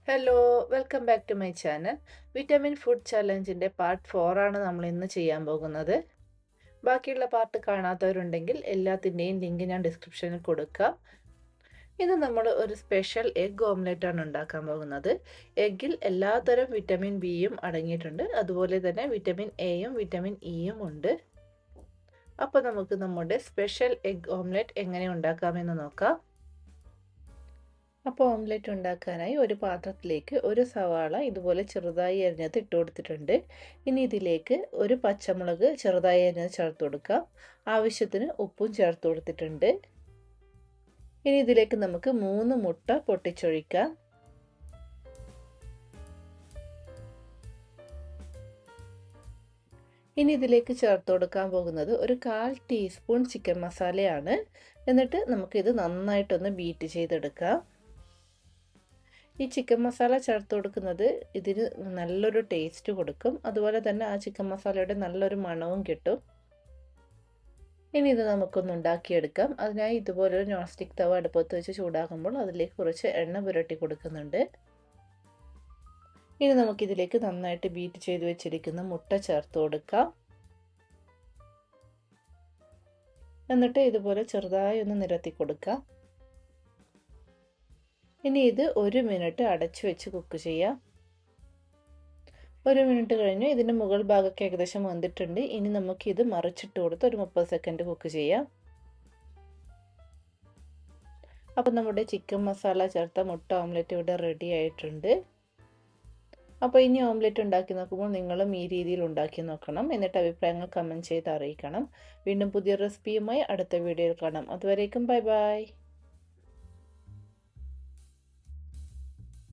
Hello, welcome back to my channel. Vitamin food ചലഞ്ചിൻ്റെ part 4 ആണ് നമ്മൾ ഇന്ന് ചെയ്യാൻ പോകുന്നത്. ബാക്കിയുള്ള പാർട്ട് കാണാത്തവരുണ്ടെങ്കിൽ എല്ലാത്തിൻ്റെയും ലിങ്ക് ഞാൻ ഡിസ്ക്രിപ്ഷനിൽ കൊടുക്കാം. ഇത് നമ്മൾ ഒരു സ്പെഷ്യൽ എഗ് ഓംലെറ്റ് ആണ് ഉണ്ടാക്കാൻ പോകുന്നത്. എഗ്ഗിൽ എല്ലാത്തരം വിറ്റമിൻ ബിയും അടങ്ങിയിട്ടുണ്ട്. അതുപോലെ തന്നെ വിറ്റമിൻ എയും വിറ്റമിൻ ഇയും ഉണ്ട്. അപ്പോൾ നമുക്ക് നമ്മുടെ സ്പെഷ്യൽ എഗ് ഓംലെറ്റ് എങ്ങനെ ഉണ്ടാക്കാമെന്ന് നോക്കാം. അപ്പോൾ ഓംലെറ്റ് ഉണ്ടാക്കാനായി ഒരു പാത്രത്തിലേക്ക് ഒരു സവാള ഇതുപോലെ ചെറുതായി അരിഞ്ഞത് ഇട്ട് കൊടുത്തിട്ടുണ്ട്. ഇനി ഇതിലേക്ക് ഒരു പച്ചമുളക് ചെറുതായി അരിഞ്ഞത് ചേർത്ത് കൊടുക്കാം. ആവശ്യത്തിന് ഉപ്പും ചേർത്ത് കൊടുത്തിട്ടുണ്ട്. ഇനി ഇതിലേക്ക് നമുക്ക് 3 മുട്ട പൊട്ടിച്ചൊഴിക്കാം. ഇനി ഇതിലേക്ക് ചേർത്ത് കൊടുക്കാൻ പോകുന്നത് ഒരു 1/4 ടീസ്പൂൺ ചിക്കൻ മസാലയാണ്. എന്നിട്ട് നമുക്കിത് നന്നായിട്ടൊന്ന് ബീറ്റ് ചെയ്തെടുക്കാം. ഈ ചിക്കൻ മസാല ചേർത്ത് കൊടുക്കുന്നത് ഇതിന് നല്ലൊരു ടേസ്റ്റ് കൊടുക്കും. അതുപോലെ തന്നെ ആ ചിക്കൻ മസാലയുടെ നല്ലൊരു മണവും കിട്ടും. ഇനി ഇത് നമുക്കൊന്ന് ഉണ്ടാക്കിയെടുക്കാം. അതിനായി ഇതുപോലൊരു നോൺ സ്റ്റിക്ക് തവ അടുപ്പത്ത് വെച്ച് ചൂടാകുമ്പോൾ അതിലേക്ക് കുറച്ച് എണ്ണ പുരട്ടി കൊടുക്കുന്നുണ്ട്. ഇനി നമുക്കിതിലേക്ക് നന്നായിട്ട് ബീറ്റ് ചെയ്ത് വെച്ചിരിക്കുന്ന മുട്ട ചേർത്ത് കൊടുക്കാം. എന്നിട്ട് ഇതുപോലെ ചെറുതായി ഒന്ന് നിരത്തി കൊടുക്കാം. ഇനി ഇത് 1 മിനിറ്റ് അടച്ചു വെച്ച് കുക്ക് ചെയ്യാം. 1 മിനിറ്റ് കഴിഞ്ഞു. ഇതിൻ്റെ മുകൾ ഭാഗമൊക്കെ ഏകദേശം വെന്തിട്ടുണ്ട്. ഇനി നമുക്കിത് മറിച്ചിട്ട് കൊടുത്ത് ഒരു 30 സെക്കൻഡ് കുക്ക് ചെയ്യാം. അപ്പോൾ നമ്മുടെ ചിക്കൻ മസാല ചേർത്ത മുട്ട ഓംലെറ്റ് ഇവിടെ റെഡി ആയിട്ടുണ്ട്. അപ്പോൾ ഇനി ഓംലെറ്റ് ഉണ്ടാക്കി നോക്കുമ്പോൾ നിങ്ങളും ഈ രീതിയിൽ ഉണ്ടാക്കി നോക്കണം. എന്നിട്ട് അഭിപ്രായങ്ങൾ കമൻറ്റ് ചെയ്ത് അറിയിക്കണം. വീണ്ടും പുതിയ റെസിപ്പിയുമായി അടുത്ത വീഡിയോയിൽ കാണാം. അതുവരേക്കും ബൈ ബൈ.